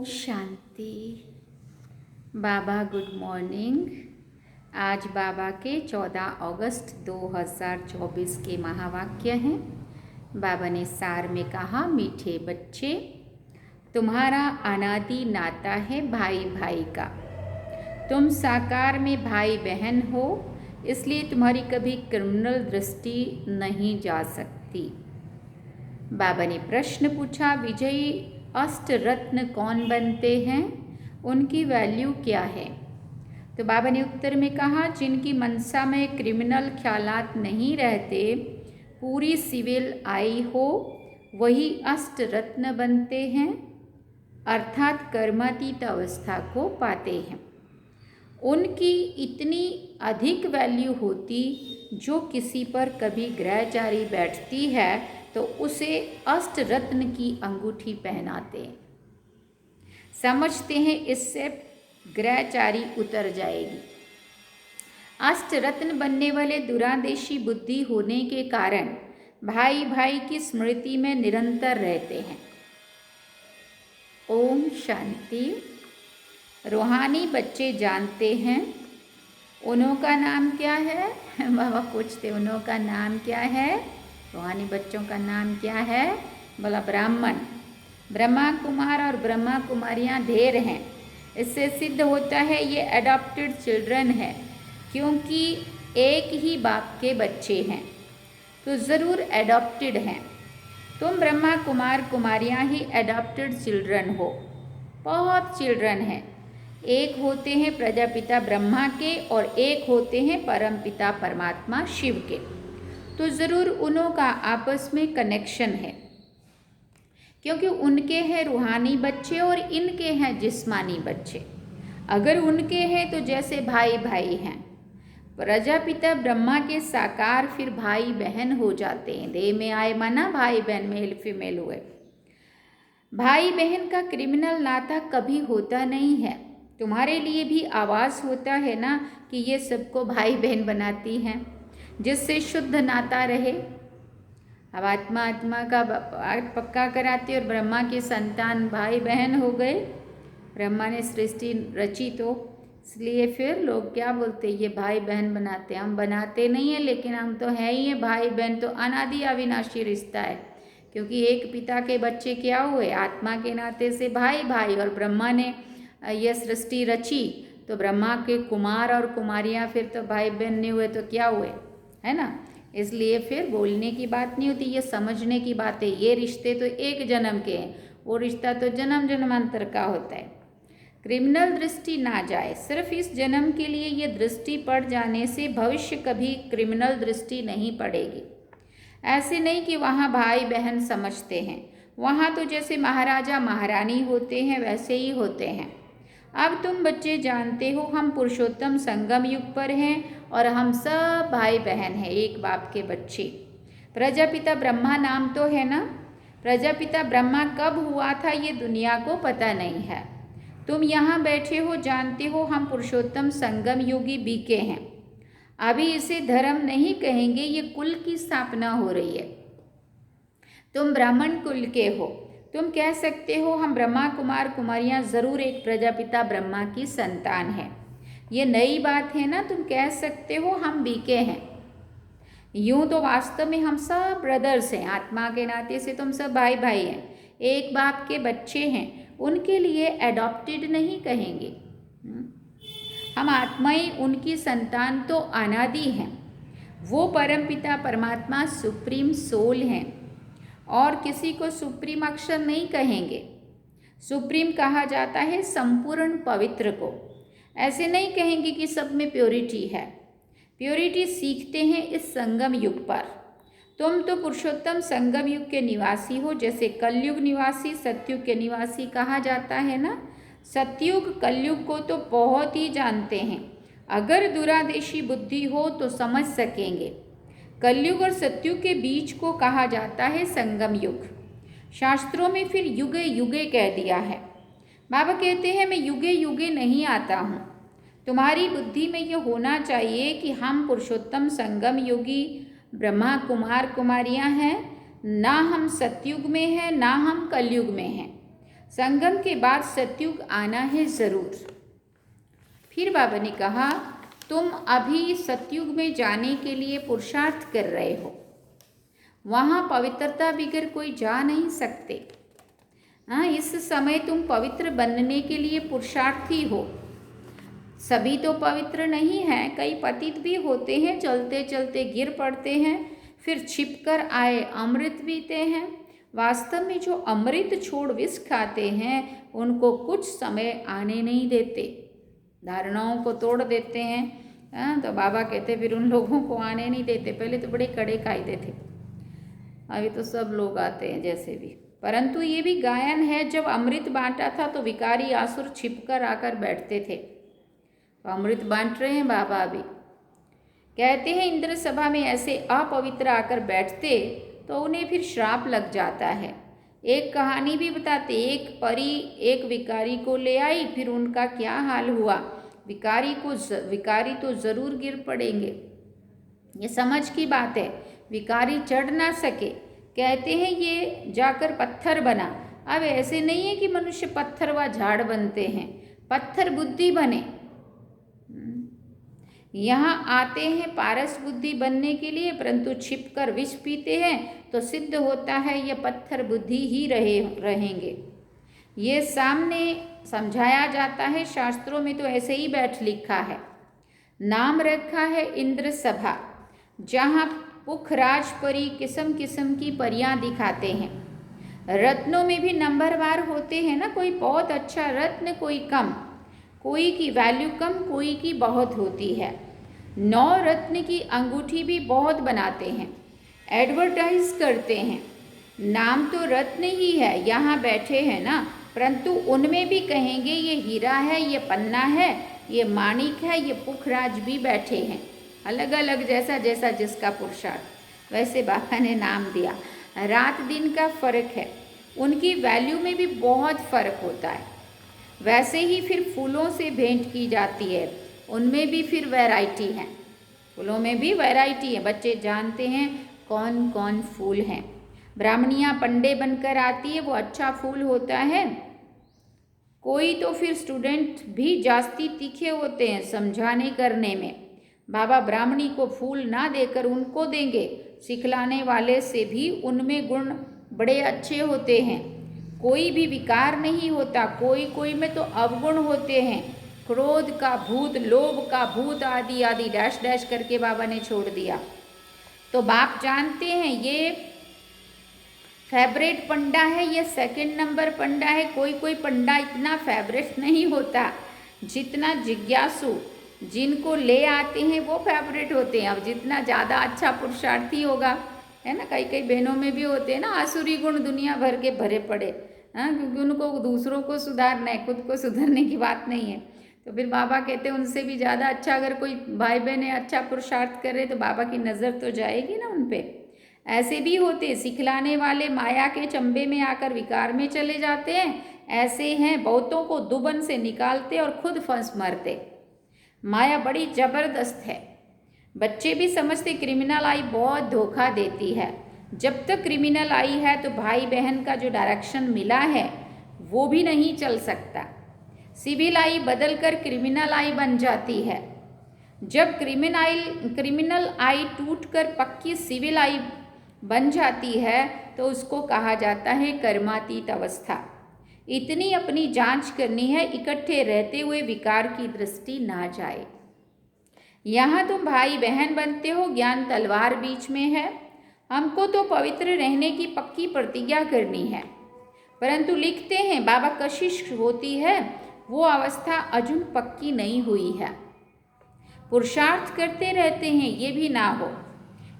शांति। बाबा good morning. आज बाबा के 14 अगस्त 2024 के महावाक्य हैं। बाबा ने सार में कहा, मीठे बच्चे, तुम्हारा अनादि नाता है भाई भाई का। तुम साकार में भाई बहन हो, इसलिए तुम्हारी कभी क्रिमिनल दृष्टि नहीं जा सकती। बाबा ने प्रश्न पूछा, विजयी अष्ट रत्न कौन बनते हैं, उनकी वैल्यू क्या है? तो बाबा ने उत्तर में कहा, जिनकी मनसा में क्रिमिनल ख्यालात नहीं रहते, पूरी सिविल आई हो, वही अष्ट रत्न बनते हैं, अर्थात कर्मातीत अवस्था को पाते हैं। उनकी इतनी अधिक वैल्यू होती, जो किसी पर कभी ग्रहचारी बैठती है तो उसे अष्ट रत्न की अंगूठी पहनाते, समझते हैं इससे ग्रहचारी उतर जाएगी। अष्ट रत्न बनने वाले दुरादेशी बुद्धि होने के कारण भाई भाई की स्मृति में निरंतर रहते हैं। ओम शांति। रूहानी बच्चे जानते हैं उन्हों का नाम क्या है? बाबा पूछते, उन्हों का नाम क्या है? रूहानी बच्चों का नाम क्या है? बोला ब्राह्मण। ब्रह्मा कुमार और ब्रह्मा कुमारियाँ ढेर हैं। इससे सिद्ध होता है ये अडॉप्टेड चिल्ड्रन है, क्योंकि एक ही बाप के बच्चे हैं तो ज़रूर अडॉप्टेड हैं। तुम ब्रह्मा कुमार कुमारियाँ ही अडॉप्टेड चिल्ड्रन हो। बहुत चिल्ड्रन हैं। एक होते हैं प्रजापिता ब्रह्मा के और एक होते हैं परमपिता परमात्मा शिव के, तो ज़रूर उन्हों का आपस में कनेक्शन है, क्योंकि उनके हैं रूहानी बच्चे और इनके हैं जिस्मानी बच्चे। अगर उनके हैं तो जैसे भाई भाई हैं। प्रजापिता ब्रह्मा के साकार फिर भाई बहन हो जाते हैं। देह में आए माना भाई बहन, मेल फीमेल हुए। भाई बहन का क्रिमिनल नाता कभी होता नहीं है। तुम्हारे लिए भी आवाज़ होता है ना कि ये सबको भाई बहन बनाती हैं, जिससे शुद्ध नाता रहे। अब आत्मा का पक्का कराते और ब्रह्मा के संतान भाई बहन हो गए। ब्रह्मा ने सृष्टि रची तो इसलिए फिर लोग क्या बोलते, ये भाई बहन बनाते। हम बनाते नहीं हैं, लेकिन हम तो है ही हैं भाई बहन। तो अनादि अविनाशी रिश्ता है, क्योंकि एक पिता के बच्चे क्या हुए, आत्मा के नाते से भाई भाई। और ब्रह्मा ने यह सृष्टि रची तो ब्रह्मा के कुमार और कुमारियाँ फिर तो भाई बहन नहीं हुए तो क्या हुए, है ना। इसलिए फिर बोलने की बात नहीं होती, ये समझने की बात है। ये रिश्ते तो एक जन्म के हैं, वो रिश्ता तो जन्म जन्मांतर का होता है। क्रिमिनल दृष्टि ना जाए, सिर्फ इस जन्म के लिए ये दृष्टि पड़ जाने से भविष्य कभी क्रिमिनल दृष्टि नहीं पड़ेगी। ऐसे नहीं कि वहाँ भाई बहन समझते हैं, वहाँ तो जैसे महाराजा महारानी होते हैं वैसे ही होते हैं। अब तुम बच्चे जानते हो हम पुरुषोत्तम संगम युग पर हैं और हम सब भाई बहन हैं, एक बाप के बच्चे। प्रजापिता ब्रह्मा नाम तो है ना। प्रजापिता ब्रह्मा कब हुआ था ये दुनिया को पता नहीं है। तुम यहाँ बैठे हो, जानते हो हम पुरुषोत्तम संगम युगी बीके हैं। अभी इसे धर्म नहीं कहेंगे, ये कुल की स्थापना हो रही है। तुम ब्राह्मण कुल के हो, तुम कह सकते हो हम ब्रह्मा कुमार कुमारियाँ ज़रूर एक प्रजापिता ब्रह्मा की संतान है। ये नई बात है ना, तुम कह सकते हो हम बीके हैं। यूँ तो वास्तव में हम सब ब्रदर्स हैं, आत्मा के नाते से तुम सब भाई भाई हैं, एक बाप के बच्चे हैं। उनके लिए एडॉप्टेड नहीं कहेंगे। हम आत्माएं उनकी संतान तो अनादि हैं। वो परमपिता परमात्मा सुप्रीम सोल हैं और किसी को सुप्रीम अक्षर नहीं कहेंगे। सुप्रीम कहा जाता है संपूर्ण पवित्र को। ऐसे नहीं कहेंगे कि सब में प्योरिटी है। प्योरिटी सीखते हैं इस संगम युग पर। तुम तो पुरुषोत्तम संगम युग के निवासी हो, जैसे कलयुग निवासी सतयुग के निवासी कहा जाता है ना। सतयुग कलयुग को तो बहुत ही जानते हैं। अगर दुरादेशी बुद्धि हो तो समझ सकेंगे। कलयुग और सतयुग के बीच को कहा जाता है संगम युग। शास्त्रों में फिर युगे युगे कह दिया है। बाबा कहते हैं मैं युगे युगे नहीं आता हूँ। तुम्हारी बुद्धि में ये होना चाहिए कि हम पुरुषोत्तम संगम योगी ब्रह्मा कुमार कुमारियाँ हैं, ना हम सतयुग में हैं ना हम कलयुग में हैं। संगम के बाद सतयुग आना है ज़रूर। फिर बाबा ने कहा, तुम अभी सतयुग में जाने के लिए पुरुषार्थ कर रहे हो, वहाँ पवित्रता बगैर कोई जा नहीं सकते। हाँ, इस समय तुम पवित्र बनने के लिए पुरुषार्थी हो। सभी तो पवित्र नहीं हैं, कई पतित भी होते हैं, चलते चलते गिर पड़ते हैं, फिर छिपकर आए अमृत पीते हैं। वास्तव में जो अमृत छोड़ विष खाते हैं उनको कुछ समय आने नहीं देते, धारणाओं को तोड़ देते हैं। तो बाबा कहते फिर उन लोगों को आने नहीं देते। पहले तो बड़े कड़े कायदे थे, अभी तो सब लोग आते हैं जैसे भी। परंतु ये भी गायन है, जब अमृत बांटा था तो विकारी आसुर छिपकर आकर बैठते थे। तो अमृत बांट रहे हैं बाबा अभी। कहते हैं इंद्र सभा में ऐसे अपवित्र आकर बैठते तो उन्हें फिर श्राप लग जाता है। एक कहानी भी बताते, एक परी एक विकारी को ले आई, फिर उनका क्या हाल हुआ। विकारी तो ज़रूर गिर पड़ेंगे, ये समझ की बात है। विकारी चढ़ ना सके, कहते हैं ये जाकर पत्थर बना। अब ऐसे नहीं है कि मनुष्य पत्थर व झाड़ बनते हैं, पत्थर बुद्धि बने। यहाँ आते हैं पारस बुद्धि बनने के लिए, परंतु छिपकर विष पीते हैं तो सिद्ध होता है ये पत्थर बुद्धि ही रहेंगे। ये सामने समझाया जाता है, शास्त्रों में तो ऐसे ही बैठ लिखा है। नाम रखा है इंद्र सभा, जहाँ पुखराज परी किस्म किस्म की परियां दिखाते हैं। रत्नों में भी नंबरवार होते हैं ना, कोई बहुत अच्छा रत्न, कोई कम, कोई की वैल्यू कम, कोई की बहुत होती है। 9 रत्न की अंगूठी भी बहुत बनाते हैं, एडवर्टाइज करते हैं। नाम तो रत्न ही है, यहाँ बैठे हैं ना, परंतु उनमें भी कहेंगे ये हीरा है, ये पन्ना है, ये माणिक है, ये पुखराज भी बैठे हैं। अलग अलग जैसा जैसा जिसका पुरुषार्थ, वैसे बाबा ने नाम दिया। रात दिन का फर्क है, उनकी वैल्यू में भी बहुत फ़र्क होता है। वैसे ही फिर फूलों से भेंट की जाती है, उनमें भी फिर वैरायटी है, फूलों में भी वैरायटी है। बच्चे जानते हैं कौन कौन फूल हैं। ब्राह्मणियाँ पंडे बनकर आती है, वो अच्छा फूल होता है। कोई तो फिर स्टूडेंट भी जास्ती तीखे होते हैं समझाने करने में। बाबा ब्राह्मणी को फूल ना देकर उनको देंगे, सिखलाने वाले से भी उनमें गुण बड़े अच्छे होते हैं। कोई भी विकार नहीं होता, कोई कोई में तो अवगुण होते हैं। क्रोध का भूत, लोभ का भूत आदि आदि डैश डैश करके बाबा ने छोड़ दिया। तो बाप जानते हैं ये फेवरेट पंडा है, ये सेकंड नंबर पंडा है। कोई कोई पंडा इतना फेवरेट नहीं होता जितना जिज्ञासु जिनको ले आते हैं वो फेवरेट होते हैं। अब जितना ज़्यादा अच्छा पुरुषार्थी होगा, है ना, कई कई बहनों में भी होते हैं ना आसुरी गुण दुनिया भर के भरे पड़े, हाँ, क्योंकि उनको दूसरों को सुधारना है, खुद को सुधरने की बात नहीं है। तो फिर बाबा कहते हैं उनसे भी ज़्यादा अच्छा अगर कोई भाई बहन अच्छा पुरुषार्थ करे तो बाबा की नज़र तो जाएगी ना उन पे। ऐसे भी होते सिखलाने वाले माया के चंबे में आकर विकार में चले जाते हैं। ऐसे हैं बहुतों को दुबन से निकालते और खुद फंस मरते। माया बड़ी ज़बरदस्त है। बच्चे भी समझते क्रिमिनल आई बहुत धोखा देती है। जब तक क्रिमिनल आई है तो भाई बहन का जो डायरेक्शन मिला है वो भी नहीं चल सकता। सिविल आई बदल कर क्रिमिनल आई बन जाती है। जब क्रिमिनल आई टूटकर पक्की सिविल आई बन जाती है तो उसको कहा जाता है कर्मातीत अवस्था। इतनी अपनी जांच करनी है, इकट्ठे रहते हुए विकार की दृष्टि ना जाए। यहाँ तुम भाई बहन बनते हो, ज्ञान तलवार बीच में है। हमको तो पवित्र रहने की पक्की प्रतिज्ञा करनी है, परंतु लिखते हैं बाबा कशिश होती है वो अवस्था अजून पक्की नहीं हुई है। पुरुषार्थ करते रहते हैं, ये भी ना हो।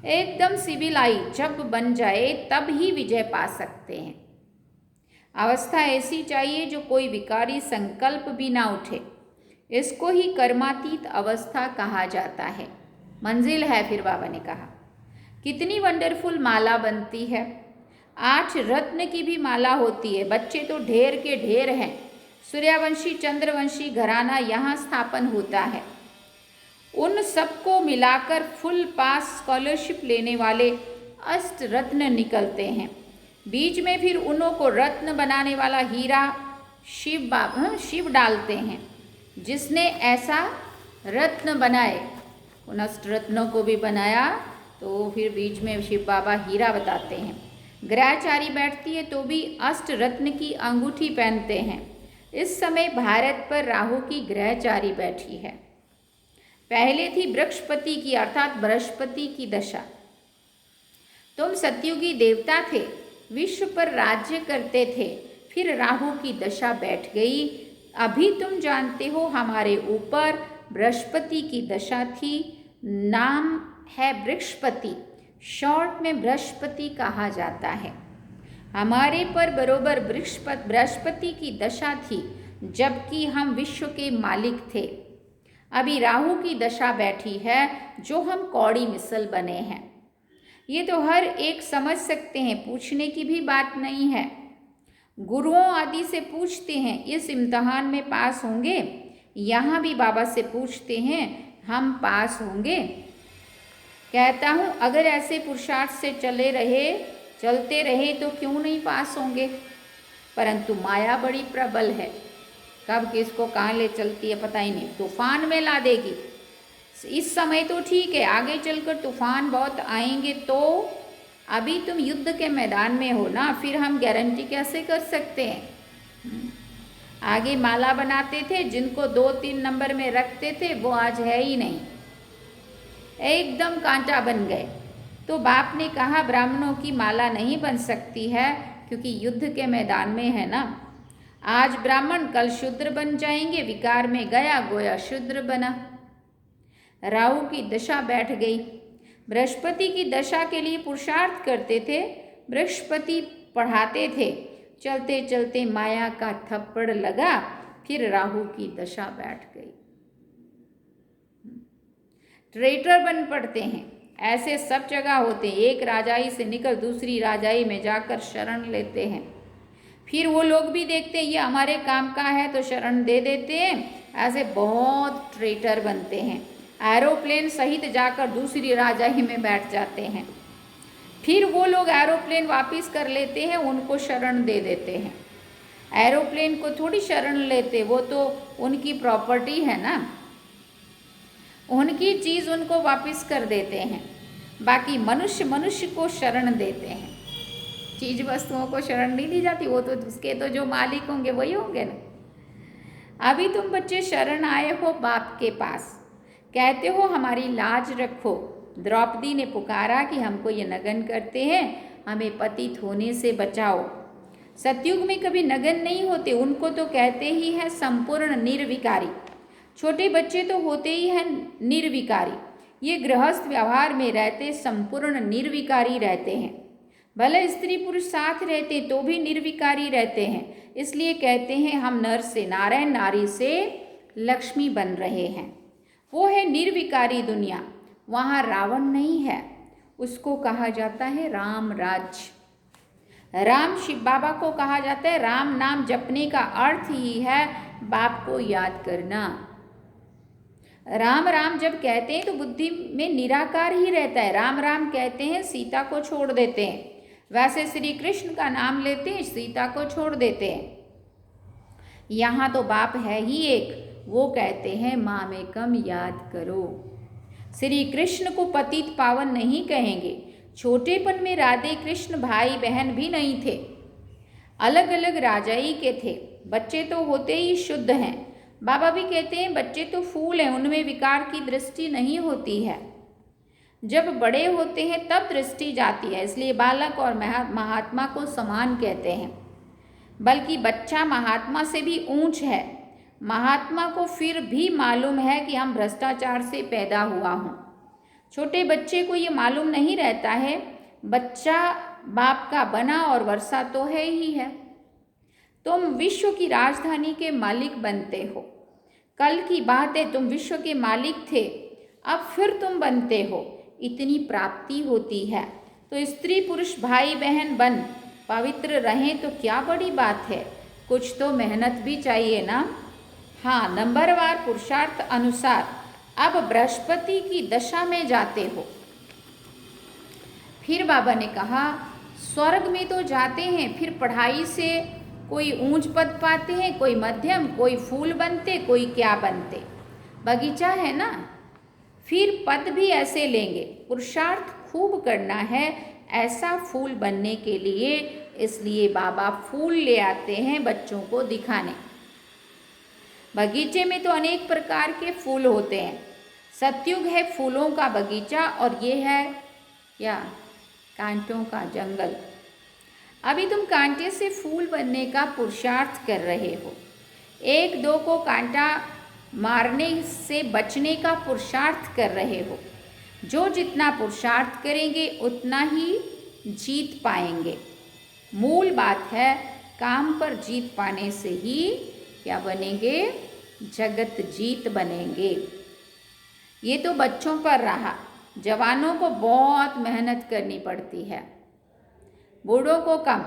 एकदम सिविल आई जब बन जाए तब ही विजय पा सकते हैं। अवस्था ऐसी चाहिए जो कोई विकारी संकल्प भी ना उठे। इसको ही कर्मातीत अवस्था कहा जाता है। मंजिल है। फिर बाबा ने कहा कितनी वंडरफुल माला बनती है। 8 रत्न की भी माला होती है। बच्चे तो ढेर के ढेर हैं। सूर्यवंशी चंद्रवंशी घराना यहाँ स्थापन होता है। उन सबको मिलाकर फुल पास स्कॉलरशिप लेने वाले 8 रत्न निकलते हैं। बीच में फिर उन्हों को रत्न बनाने वाला हीरा शिव डालते हैं। जिसने ऐसा रत्न बनाए, उन अष्ट रत्नों को भी बनाया, तो फिर बीच में शिव बाबा हीरा बताते हैं। ग्रहचारी बैठती है तो भी अष्ट रत्न की अंगूठी पहनते हैं। इस समय भारत पर राहु की ग्रहचारी बैठी है। पहले थी बृहस्पति की अर्थात बृहस्पति की दशा। तुम सतयुगी देवता थे, विश्व पर राज्य करते थे, फिर राहु की दशा बैठ गई। अभी तुम जानते हो हमारे ऊपर बृहस्पति की दशा थी, नाम है बृहस्पति, शॉर्ट में बृहस्पति कहा जाता है। हमारे पर बरोबर बृहस्पति की दशा थी, जबकि हम विश्व के मालिक थे। अभी राहु की दशा बैठी है, जो हम कौड़ी मिसल बने हैं। ये तो हर एक समझ सकते हैं, पूछने की भी बात नहीं है। गुरुओं आदि से पूछते हैं इस इम्तहान में पास होंगे, यहाँ भी बाबा से पूछते हैं हम पास होंगे। कहता हूँ अगर ऐसे पुरुषार्थ से चलते रहे तो क्यों नहीं पास होंगे, परंतु माया बड़ी प्रबल है, कब किसको कहाँ ले चलती है पता ही नहीं, तूफान में ला देगी। इस समय तो ठीक है, आगे चलकर तूफान बहुत आएंगे, तो अभी तुम युद्ध के मैदान में हो ना, फिर हम गारंटी कैसे कर सकते हैं। आगे माला बनाते थे, जिनको 2-3 नंबर में रखते थे वो आज है ही नहीं, एकदम कांटा बन गए। तो बाप ने कहा ब्राह्मणों की माला नहीं बन सकती है, क्योंकि युद्ध के मैदान में है ना। आज ब्राह्मण कल शूद्र बन जाएंगे, विकार में गया गोया शूद्र बना। राहु की दशा बैठ गई। बृहस्पति की दशा के लिए पुरुषार्थ करते थे, बृहस्पति पढ़ाते थे, चलते चलते माया का थप्पड़ लगा, फिर राहु की दशा बैठ गई। ट्रेटर बन पड़ते हैं, ऐसे सब जगह होते हैं। एक राजाई से निकल दूसरी राजाई में जाकर शरण लेते हैं, फिर वो लोग भी देखते हैं ये हमारे काम का है तो शरण दे देते हैं। ऐसे बहुत ट्रेटर बनते हैं, एरोप्लेन सहित जाकर दूसरी राजाई में बैठ जाते हैं, फिर वो लोग एरोप्लेन वापस कर लेते हैं, उनको शरण दे देते हैं। एरोप्लेन को थोड़ी शरण लेते, वो तो उनकी प्रॉपर्टी है ना, उनकी चीज़ उनको वापस कर देते हैं। बाकी मनुष्य को शरण देते हैं, चीज वस्तुओं को शरण नहीं दी जाती, वो तो उसके तो जो मालिक होंगे वही होंगे ना। अभी तुम बच्चे शरण आए हो बाप के पास, कहते हो हमारी लाज रखो। द्रौपदी ने पुकारा कि हमको ये नगन करते हैं, हमें पतित होने से बचाओ। सतयुग में कभी नगन नहीं होते, उनको तो कहते ही है संपूर्ण निर्विकारी। छोटे बच्चे तो होते ही हैं निर्विकारी, ये गृहस्थ व्यवहार में रहते संपूर्ण निर्विकारी रहते हैं। भले स्त्री पुरुष साथ रहते तो भी निर्विकारी रहते हैं, इसलिए कहते हैं हम नर से नारायण, नारी से लक्ष्मी बन रहे हैं। वो है निर्विकारी दुनिया, वहाँ रावण नहीं है, उसको कहा जाता है राम राज्य। राम शिव बाबा को कहा जाता है, राम नाम जपने का अर्थ ही है बाप को याद करना। राम राम जब कहते हैं तो बुद्धि में निराकार ही रहता है। राम राम कहते हैं सीता को छोड़ देते हैं, वैसे श्री कृष्ण का नाम लेते हैं सीता को छोड़ देते हैं। यहाँ तो बाप है ही एक, वो कहते हैं मामेकम याद करो। श्री कृष्ण को पतित पावन नहीं कहेंगे। छोटेपन में राधे कृष्ण भाई बहन भी नहीं थे, अलग अलग राजाई के थे। बच्चे तो होते ही शुद्ध हैं। बाबा भी कहते हैं बच्चे तो फूल हैं, उनमें विकार की दृष्टि नहीं होती है, जब बड़े होते हैं तब दृष्टि जाती है। इसलिए बालक और महात्मा को समान कहते हैं, बल्कि बच्चा महात्मा से भी ऊंच है। महात्मा को फिर भी मालूम है कि हम भ्रष्टाचार से पैदा हुआ हूँ, छोटे बच्चे को ये मालूम नहीं रहता है। बच्चा बाप का बना और वर्षा तो है ही है। तुम विश्व की राजधानी के मालिक बनते हो। कल की बात है, तुम विश्व के मालिक थे, अब फिर तुम बनते हो। इतनी प्राप्ति होती है तो स्त्री पुरुष भाई बहन बन पवित्र रहें तो क्या बड़ी बात है। कुछ तो मेहनत भी चाहिए ना। हाँ, नंबरवार पुरुषार्थ अनुसार अब बृहस्पति की दशा में जाते हो। फिर बाबा ने कहा स्वर्ग में तो जाते हैं, फिर पढ़ाई से कोई ऊंच पद पाते हैं, कोई मध्यम, कोई फूल बनते, कोई क्या बनते। बगीचा है ना, फिर पद भी ऐसे लेंगे। पुरुषार्थ खूब करना है ऐसा फूल बनने के लिए, इसलिए बाबा फूल ले आते हैं बच्चों को दिखाने। बगीचे में तो अनेक प्रकार के फूल होते हैं। सतयुग है फूलों का बगीचा और ये है क्या, कांटों का जंगल। अभी तुम कांटे से फूल बनने का पुरुषार्थ कर रहे हो। एक दो को कांटा मारने से बचने का पुरुषार्थ कर रहे हो। जो जितना पुरुषार्थ करेंगे उतना ही जीत पाएंगे। मूल बात है, काम पर जीत पाने से ही क्या बनेंगे, जगत जीत बनेंगे। ये तो बच्चों पर रहा, जवानों को बहुत मेहनत करनी पड़ती है, बूढ़ों को कम,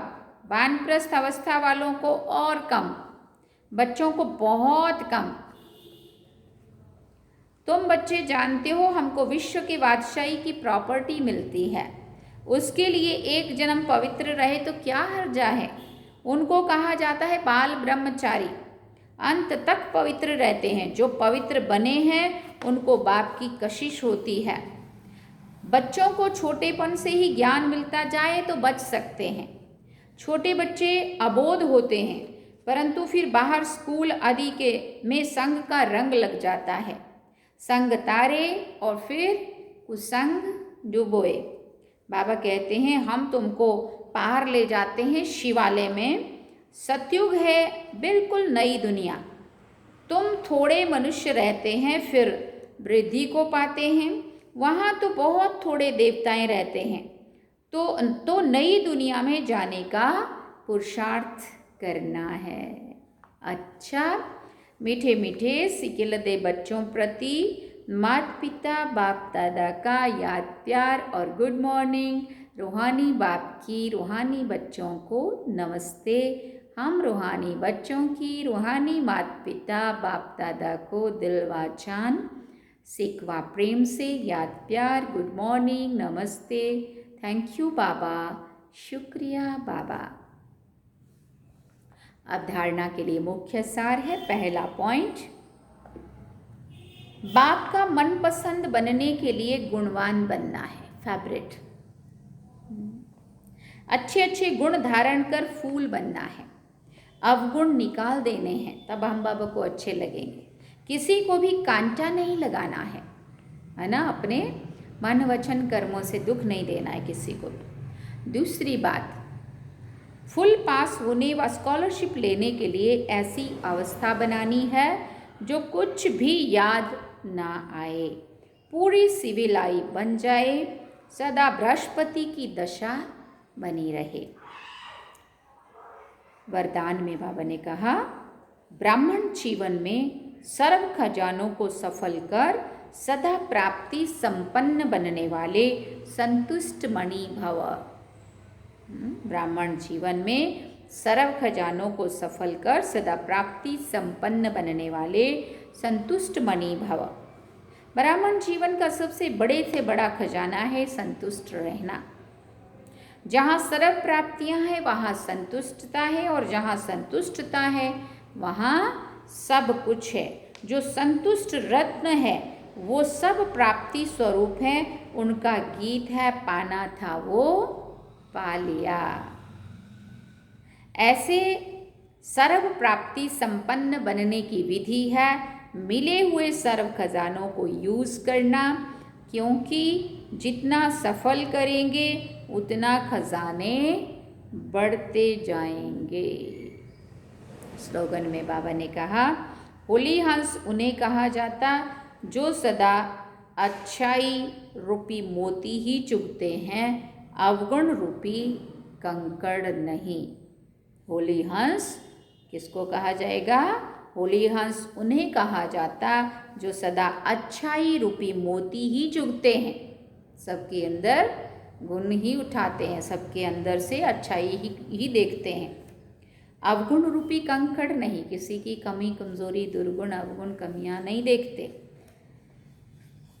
वानप्रस्थ अवस्था वालों को और कम, बच्चों को बहुत कम। तुम बच्चे जानते हो हमको विश्व की बादशाही की प्रॉपर्टी मिलती है, उसके लिए एक जन्म पवित्र रहे तो क्या हर्जा है। उनको कहा जाता है बाल ब्रह्मचारी, अंत तक पवित्र रहते हैं। जो पवित्र बने हैं उनको बाप की कशिश होती है। बच्चों को छोटेपन से ही ज्ञान मिलता जाए तो बच सकते हैं। छोटे बच्चे अबोध होते हैं, परंतु फिर बाहर स्कूल आदि के में संग का रंग लग जाता है। संग तारे और फिर कुसंग डुबोए। बाबा कहते हैं हम तुमको पार ले जाते हैं शिवालय में। सतयुग है बिल्कुल नई दुनिया। तुम थोड़े मनुष्य रहते हैं, फिर वृद्धि को पाते हैं। वहाँ तो बहुत थोड़े देवताएं रहते हैं। तो नई दुनिया में जाने का पुरुषार्थ करना है। अच्छा, मीठे मीठे सिकिलदे बच्चों प्रति माता पिता बाप दादा का याद प्यार और गुड मॉर्निंग। रूहानी बाप की रूहानी बच्चों को नमस्ते। हम रूहानी बच्चों की रूहानी माता पिता बाप दादा को दिल व जान सिकवा प्रेम से याद प्यार, गुड मॉर्निंग, नमस्ते, थैंक यू बाबा, शुक्रिया बाबा। अवधारणा के लिए मुख्य सार है, पहला पॉइंट, बाप का मनपसंद बनने के लिए गुणवान बनना है, फेवरेट। अच्छे अच्छे गुण धारण कर फूल बनना है। अवगुण निकाल देने हैं, तब हम बाबा को अच्छे लगेंगे। किसी को भी कांटा नहीं लगाना है ना, अपने मन वचन कर्मों से दुख नहीं देना है किसी को भी। दूसरी बात, फुल पास होने व स्कॉलरशिप लेने के लिए ऐसी अवस्था बनानी है जो कुछ भी याद ना आए, पूरी सिविलाई बन जाए, सदा बृहस्पति की दशा बनी रहे। वरदान में बाबा ने कहा, ब्राह्मण जीवन में सर्व खजानों को सफल कर सदा प्राप्ति संपन्न बनने वाले संतुष्ट मणि भव। ब्राह्मण जीवन में सर्व खजानों को सफल कर सदा प्राप्ति संपन्न बनने वाले संतुष्ट मणि भव। ब्राह्मण जीवन का सबसे बड़े से बड़ा खजाना है संतुष्ट रहना। जहाँ सर्व प्राप्तियाँ हैं वहाँ संतुष्टता है, और जहाँ संतुष्टता है वहाँ सब कुछ है। जो संतुष्ट रत्न है वो सब प्राप्ति स्वरूप है। उनका गीत है, पाना था वो पा लिया। ऐसे सर्व प्राप्ति संपन्न बनने की विधि है मिले हुए सर्व खजानों को यूज करना, क्योंकि जितना सफल करेंगे उतना खजाने बढ़ते जाएंगे। स्लोगन में बाबा ने कहा, होली हंस उन्हें कहा जाता जो सदा अच्छाई रूपी मोती ही चुगते हैं, अवगुण रूपी कंकड़ नहीं। होली हंस किसको कहा जाएगा? होली हंस उन्हें कहा जाता जो सदा अच्छाई रूपी मोती ही चुगते हैं, सबके अंदर गुण ही उठाते हैं, सबके अंदर से अच्छाई ही देखते हैं। अवगुण रूपी कंकड़ नहीं, किसी की कमी कमजोरी दुर्गुण अवगुण कमियां नहीं देखते।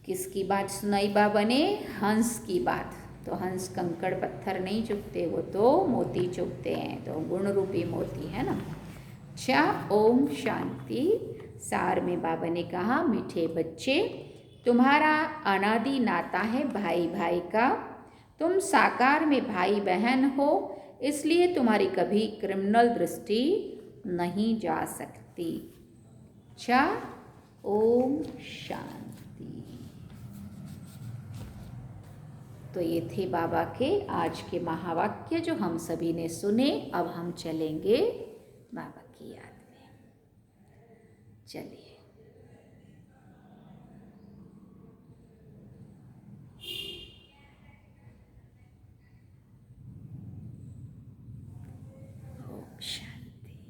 किसकी बात सुनाई बाबा ने? हंस की बात। तो हंस कंकड़ पत्थर नहीं चुगते, वो तो मोती चुगते हैं, तो गुण रूपी मोती है ना। अच्छा, ओम शांति। सार में बाबा ने कहा, मीठे बच्चे, तुम्हारा अनादि नाता है भाई भाई का। तुम साकार में भाई बहन हो, इसलिए तुम्हारी कभी क्रिमिनल दृष्टि नहीं जा सकती। अच्छा, ओम शांति। तो ये थे बाबा के आज के महावाक्य जो हम सभी ने सुने। अब हम चलेंगे बाबा की याद में। चलिए। ओम शांति।